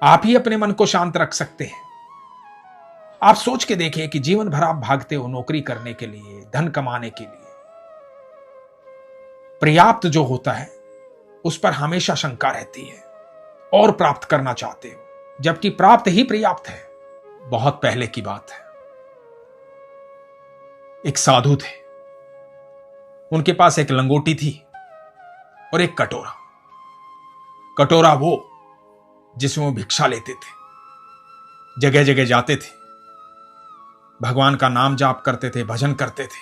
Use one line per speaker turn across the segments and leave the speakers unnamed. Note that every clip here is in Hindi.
आप ही अपने मन को शांत रख सकते हैं। आप सोच के देखिए कि जीवन भर आप भागते हो नौकरी करने के लिए, धन कमाने के लिए। पर्याप्त जो होता है उस पर हमेशा शंका रहती है और प्राप्त करना चाहते हो, जबकि प्राप्त ही पर्याप्त है। बहुत पहले की बात है, एक साधु थे। उनके पास एक लंगोटी थी और एक कटोरा। कटोरा वो जिसमें वो भिक्षा लेते थे, जगह जगह जाते थे, भगवान का नाम जाप करते थे, भजन करते थे,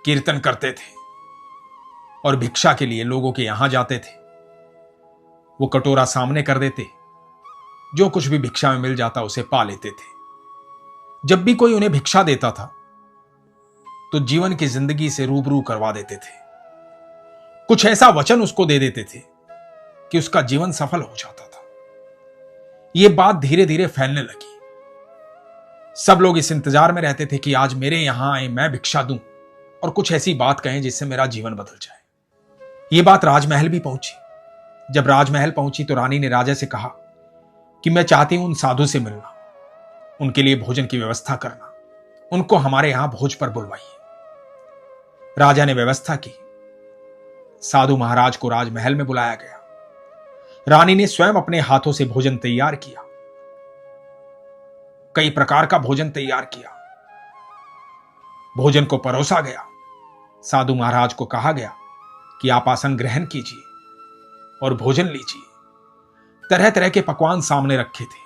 कीर्तन करते थे और भिक्षा के लिए लोगों के यहां जाते थे। वो कटोरा सामने कर देते, जो कुछ भी भिक्षा में मिल जाता उसे पा लेते थे। जब भी कोई उन्हें भिक्षा देता था तो जीवन की जिंदगी से रूबरू करवा देते थे। कुछ ऐसा वचन उसको दे देते थे कि उसका जीवन सफल हो जाता था। यह बात धीरे धीरे फैलने लगी। सब लोग इस इंतजार में रहते थे कि आज मेरे यहां आए, मैं भिक्षा दूं और कुछ ऐसी बात कहें जिससे मेरा जीवन बदल जाए। यह बात राजमहल भी पहुंची। जब राजमहल पहुंची तो रानी ने राजा से कहा कि मैं चाहती हूं उन साधु से मिलना, उनके लिए भोजन की व्यवस्था करना, उनको हमारे यहां भोज पर बुलवाइए। राजा ने व्यवस्था की। साधु महाराज को राजमहल में बुलाया गया। रानी ने स्वयं अपने हाथों से भोजन तैयार किया। कई प्रकार का भोजन तैयार किया। भोजन को परोसा गया। साधु महाराज को कहा गया कि आप आसन ग्रहण कीजिए और भोजन लीजिए। तरह तरह के पकवान सामने रखे थे,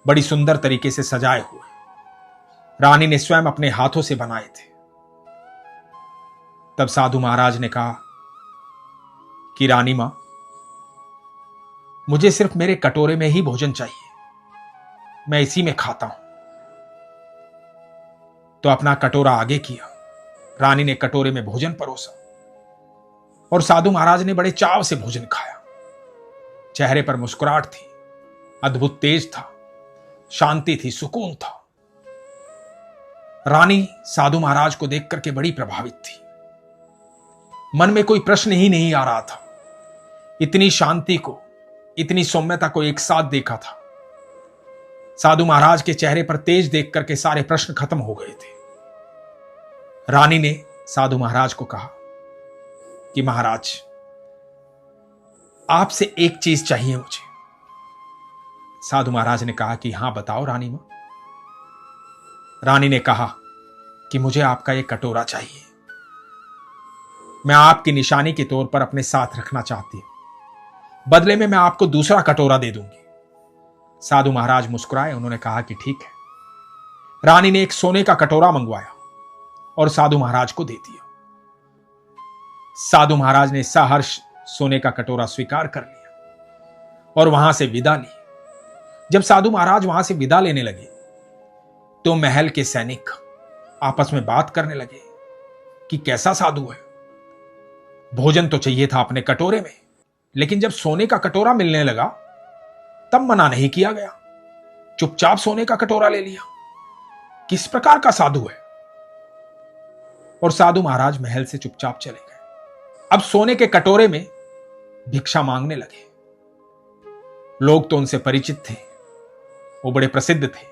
बड़ी सुंदर तरीके से सजाए हुए। रानी ने स्वयं अपने हाथों से बनाए थे। तब साधु महाराज ने कहा कि रानी मां, मुझे सिर्फ मेरे कटोरे में ही भोजन चाहिए, मैं इसी में खाता हूं। तो अपना कटोरा आगे किया। रानी ने कटोरे में भोजन परोसा और साधु महाराज ने बड़े चाव से भोजन खाया। चेहरे पर मुस्कुराहट थी, अद्भुत तेज था, शांति थी, सुकून था। रानी साधु महाराज को देख करके बड़ी प्रभावित थी। मन में कोई प्रश्न ही नहीं आ रहा था। इतनी शांति को, इतनी सौम्यता को एक साथ देखा था। साधु महाराज के चेहरे पर तेज देख करके सारे प्रश्न खत्म हो गए थे। रानी ने साधु महाराज को कहा कि महाराज, आपसे एक चीज चाहिए मुझे। साधु महाराज ने कहा कि हां बताओ रानी मां। रानी ने कहा कि मुझे आपका एक कटोरा चाहिए, मैं आपकी निशानी के तौर पर अपने साथ रखना चाहती हूं। बदले में मैं आपको दूसरा कटोरा दे दूंगी। साधु महाराज मुस्कुराए। उन्होंने कहा कि ठीक है। रानी ने एक सोने का कटोरा मंगवाया और साधु महाराज को दे दिया। साधु महाराज ने सहर्ष सोने का कटोरा स्वीकार कर लिया और वहां से विदा ली। जब साधु महाराज वहां से विदा लेने लगे तो महल के सैनिक आपस में बात करने लगे कि कैसा साधु है, भोजन तो चाहिए था अपने कटोरे में, लेकिन जब सोने का कटोरा मिलने लगा तब मना नहीं किया गया, चुपचाप सोने का कटोरा ले लिया। किस प्रकार का साधु है। और साधु महाराज महल से चुपचाप चले गए। अब सोने के कटोरे में भिक्षा मांगने लगे। लोग तो उनसे परिचित थे, वो बड़े प्रसिद्ध थे।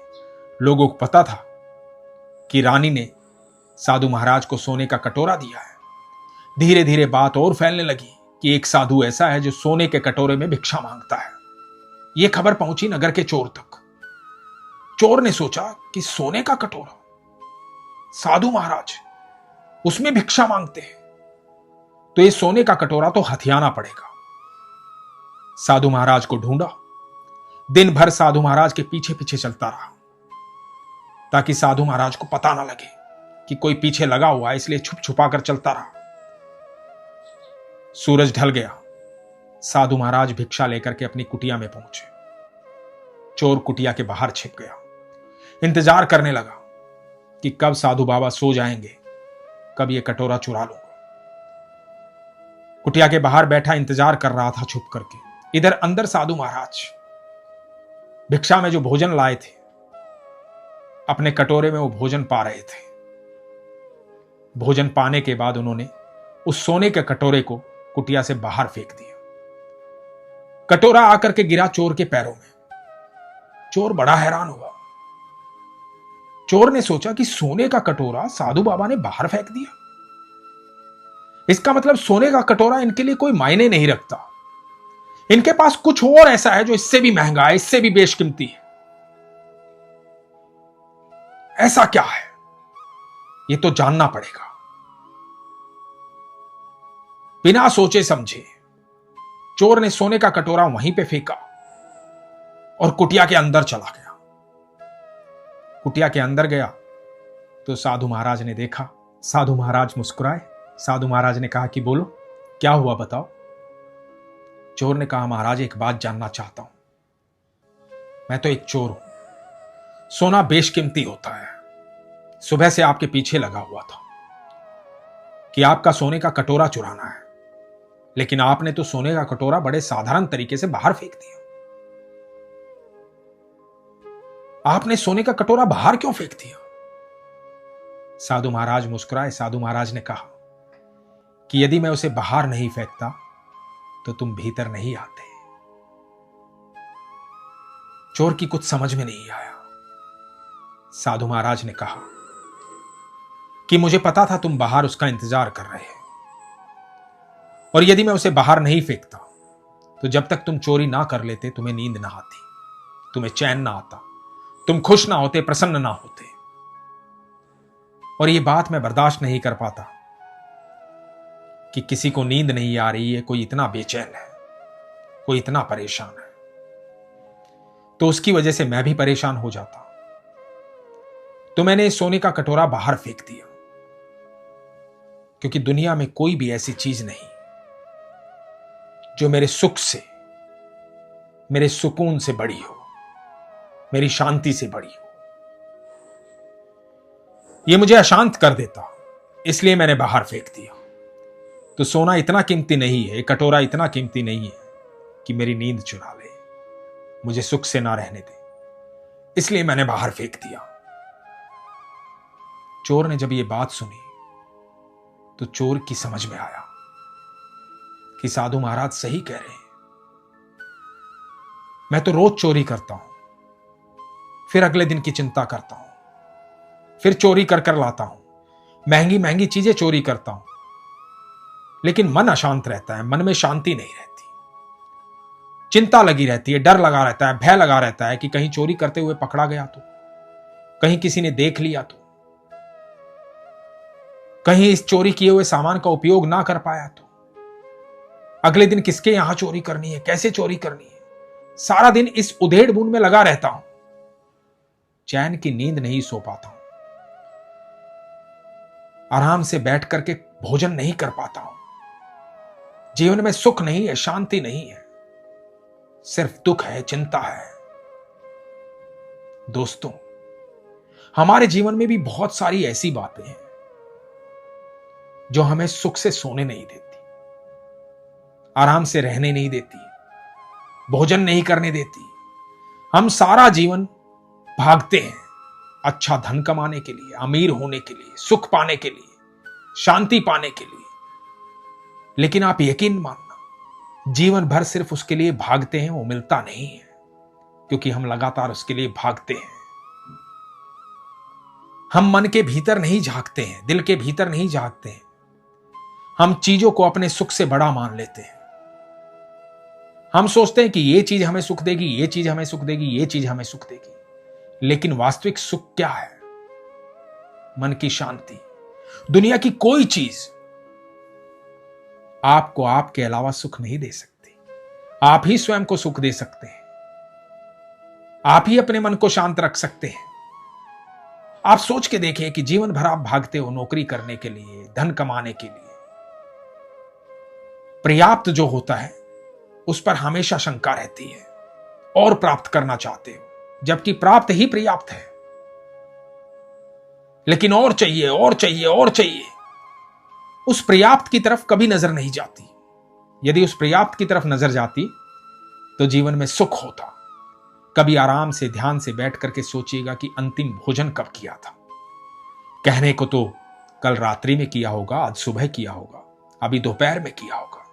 लोगों को पता था कि रानी ने साधु महाराज को सोने का कटोरा दिया है। धीरे धीरे बात और फैलने लगी कि एक साधु ऐसा है जो सोने के कटोरे में भिक्षा मांगता है। यह खबर पहुंची नगर के चोर तक। चोर ने सोचा कि सोने का कटोरा, साधु महाराज उसमें भिक्षा मांगते हैं, तो ये सोने का कटोरा तो हथियाना पड़ेगा। साधु महाराज को ढूंढा। दिन भर साधु महाराज के पीछे पीछे चलता रहा ताकि साधु महाराज को पता ना लगे कि कोई पीछे लगा हुआ है, इसलिए छुप छुपा कर चलता रहा। सूरज ढल गया। साधु महाराज भिक्षा लेकर के अपनी कुटिया में पहुंचे। चोर कुटिया के बाहर छिप गया। इंतजार करने लगा कि कब साधु बाबा सो जाएंगे, कब ये कटोरा चुरा लूंगा। कुटिया के बाहर बैठा इंतजार कर रहा था छुप करके। इधर अंदर साधु महाराज भिक्षा में जो भोजन लाए थे, अपने कटोरे में वो भोजन पा रहे थे। भोजन पाने के बाद उन्होंने उस सोने के कटोरे को कुटिया से बाहर फेंक दिया। कटोरा आकर के गिरा चोर के पैरों में। चोर बड़ा हैरान हुआ। चोर ने सोचा कि सोने का कटोरा साधु बाबा ने बाहर फेंक दिया। इसका मतलब सोने का कटोरा इनके लिए कोई मायने नहीं रखता। इनके पास कुछ और ऐसा है जो इससे भी महंगा है, इससे भी बेशकीमती है। ऐसा क्या है, ये तो जानना पड़ेगा। बिना सोचे समझे चोर ने सोने का कटोरा वहीं पे फेंका और कुटिया के अंदर चला गया। कुटिया के अंदर गया तो साधु महाराज ने देखा। साधु महाराज मुस्कुराए। साधु महाराज ने कहा कि बोलो, क्या हुआ बताओ। चोर ने कहा, महाराज एक बात जानना चाहता हूं। मैं तो एक चोर हूं। सोना बेशकीमती होता है। सुबह से आपके पीछे लगा हुआ था कि आपका सोने का कटोरा चुराना है, लेकिन आपने तो सोने का कटोरा बड़े साधारण तरीके से बाहर फेंक दिया। आपने सोने का कटोरा बाहर क्यों फेंक दिया? साधु महाराज मुस्कुराए। साधु महाराज ने कहा कि यदि मैं उसे बाहर नहीं फेंकता तो तुम भीतर नहीं आते। चोर की कुछ समझ में नहीं आया। साधु महाराज ने कहा कि मुझे पता था तुम बाहर उसका इंतजार कर रहे हो, और यदि मैं उसे बाहर नहीं फेंकता तो जब तक तुम चोरी ना कर लेते तुम्हें नींद ना आती, तुम्हें चैन ना आता, तुम खुश ना होते, प्रसन्न ना होते। और ये बात मैं बर्दाश्त नहीं कर पाता कि किसी को नींद नहीं आ रही है, कोई इतना बेचैन है, कोई इतना परेशान है, तो उसकी वजह से मैं भी परेशान हो जाता। तो मैंने सोने का कटोरा बाहर फेंक दिया, क्योंकि दुनिया में कोई भी ऐसी चीज नहीं जो मेरे सुख से, मेरे सुकून से बड़ी हो, मेरी शांति से बड़ी हो। ये मुझे अशांत कर देता, इसलिए मैंने बाहर फेंक दिया। तो सोना इतना कीमती नहीं है, कटोरा इतना कीमती नहीं है कि मेरी नींद चुरा ले, मुझे सुख से ना रहने दे, इसलिए मैंने बाहर फेंक दिया। चोर ने जब ये बात सुनी तो चोर की समझ में आया कि साधु महाराज सही कह रहे हैं। मैं तो रोज चोरी करता हूं, फिर अगले दिन की चिंता करता हूं, फिर चोरी कर कर लाता हूं, महंगी महंगी चीजें चोरी करता हूं, लेकिन मन अशांत रहता है, मन में शांति नहीं रहती, चिंता लगी रहती है, डर लगा रहता है, भय लगा रहता है कि कहीं चोरी करते हुए पकड़ा गया तो, कहीं किसी ने देख लिया तो, कहीं इस चोरी किए हुए सामान का उपयोग ना कर पाया तो, अगले दिन किसके यहां चोरी करनी है, कैसे चोरी करनी है। सारा दिन इस उधेड़ बुन में लगा रहता हूं, चैन की नींद नहीं सो पाता हूं, आराम से बैठ करके भोजन नहीं कर पाता हूं, जीवन में सुख नहीं है, शांति नहीं है, सिर्फ दुख है, चिंता है। दोस्तों, हमारे जीवन में भी बहुत सारी ऐसी बातें हैं जो हमें सुख से सोने नहीं देती, आराम से रहने नहीं देती, भोजन नहीं करने देती। हम सारा जीवन भागते हैं अच्छा धन कमाने के लिए, अमीर होने के लिए, सुख पाने के लिए, शांति पाने के लिए, लेकिन आप यकीन मानना, जीवन भर सिर्फ उसके लिए भागते हैं, वो मिलता नहीं है, क्योंकि हम लगातार उसके लिए भागते हैं। हम मन के भीतर नहीं झांकते हैं, दिल के भीतर नहीं झांकते हैं। हम चीजों को अपने सुख से बड़ा मान लेते हैं। हम सोचते हैं कि ये चीज हमें सुख देगी, ये चीज हमें सुख देगी, ये चीज हमें सुख देगी, लेकिन वास्तविक सुख क्या है? मन की शांति। दुनिया की कोई चीज आपको आपके अलावा सुख नहीं दे सकती। आप ही स्वयं को सुख दे सकते हैं, आप ही अपने मन को शांत रख सकते हैं। आप सोच के देखिए कि जीवन भर आप भागते हो नौकरी करने के लिए, धन कमाने के लिए, पर्याप्त जो होता है उस पर हमेशा शंका रहती है, और प्राप्त करना चाहते हो, जबकि प्राप्त ही पर्याप्त है, लेकिन और चाहिए, और चाहिए, और चाहिए। उस पर्याप्त की तरफ कभी नजर नहीं जाती। यदि उस पर्याप्त की तरफ नजर जाती तो जीवन में सुख होता। कभी आराम से ध्यान से बैठ करके सोचिएगा कि अंतिम भोजन कब किया था। कहने को तो कल रात्रि में किया होगा, आज सुबह किया होगा, अभी दोपहर में किया होगा,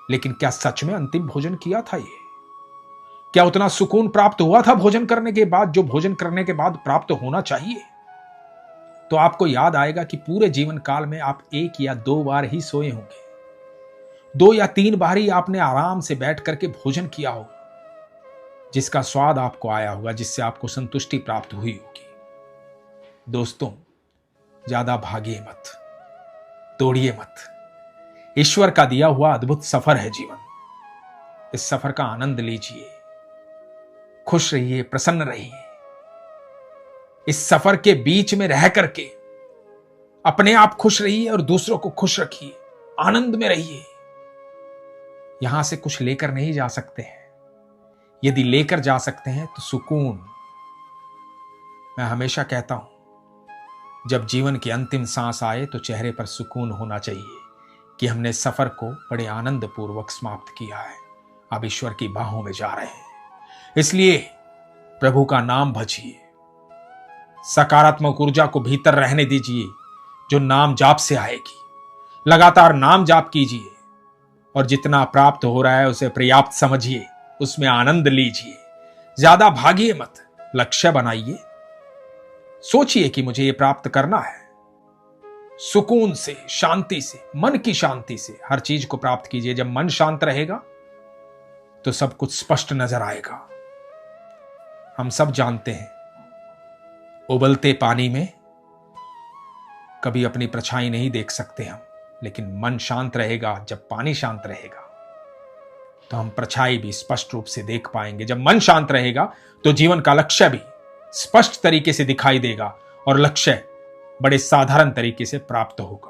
लेकिन क्या सच में अंतिम भोजन किया था ये? क्या उतना सुकून प्राप्त हुआ था भोजन करने के बाद जो भोजन करने के बाद प्राप्त होना चाहिए? तो आपको याद आएगा कि पूरे जीवन काल में आप 1 या 2 बार ही सोए होंगे, 2 या 3 बार ही आपने आराम से बैठ करके भोजन किया होगा, जिसका स्वाद आपको आया होगा, जिससे आपको संतुष्टि प्राप्त हुई होगी। दोस्तों, ज्यादा भागिए मत, तोड़िए मत। ईश्वर का दिया हुआ अद्भुत सफर है जीवन। इस सफर का आनंद लीजिए, खुश रहिए, प्रसन्न रहिए। इस सफर के बीच में रह करके अपने आप खुश रहिए और दूसरों को खुश रखिए, आनंद में रहिए। यहां से कुछ लेकर नहीं जा सकते हैं, यदि लेकर जा सकते हैं तो सुकून। मैं हमेशा कहता हूं, जब जीवन की अंतिम सांस आए तो चेहरे पर सुकून होना चाहिए कि हमने सफर को बड़े आनंद पूर्वक समाप्त किया है, अब ईश्वर की बाहों में जा रहे हैं। इसलिए प्रभु का नाम भजिए, सकारात्मक ऊर्जा को भीतर रहने दीजिए जो नाम जाप से आएगी। लगातार नाम जाप कीजिए और जितना प्राप्त हो रहा है उसे पर्याप्त समझिए, उसमें आनंद लीजिए। ज्यादा भागिए मत, लक्ष्य बनाइए, सोचिए कि मुझे ये प्राप्त करना है। सुकून से, शांति से, मन की शांति से हर चीज को प्राप्त कीजिए। जब मन शांत रहेगा तो सब कुछ स्पष्ट नजर आएगा। हम सब जानते हैं, उबलते पानी में कभी अपनी परछाई नहीं देख सकते हम, लेकिन मन शांत रहेगा, जब पानी शांत रहेगा तो हम परछाई भी स्पष्ट रूप से देख पाएंगे। जब मन शांत रहेगा तो जीवन का लक्ष्य भी स्पष्ट तरीके से दिखाई देगा और लक्ष्य बड़े साधारण तरीके से प्राप्त होगा।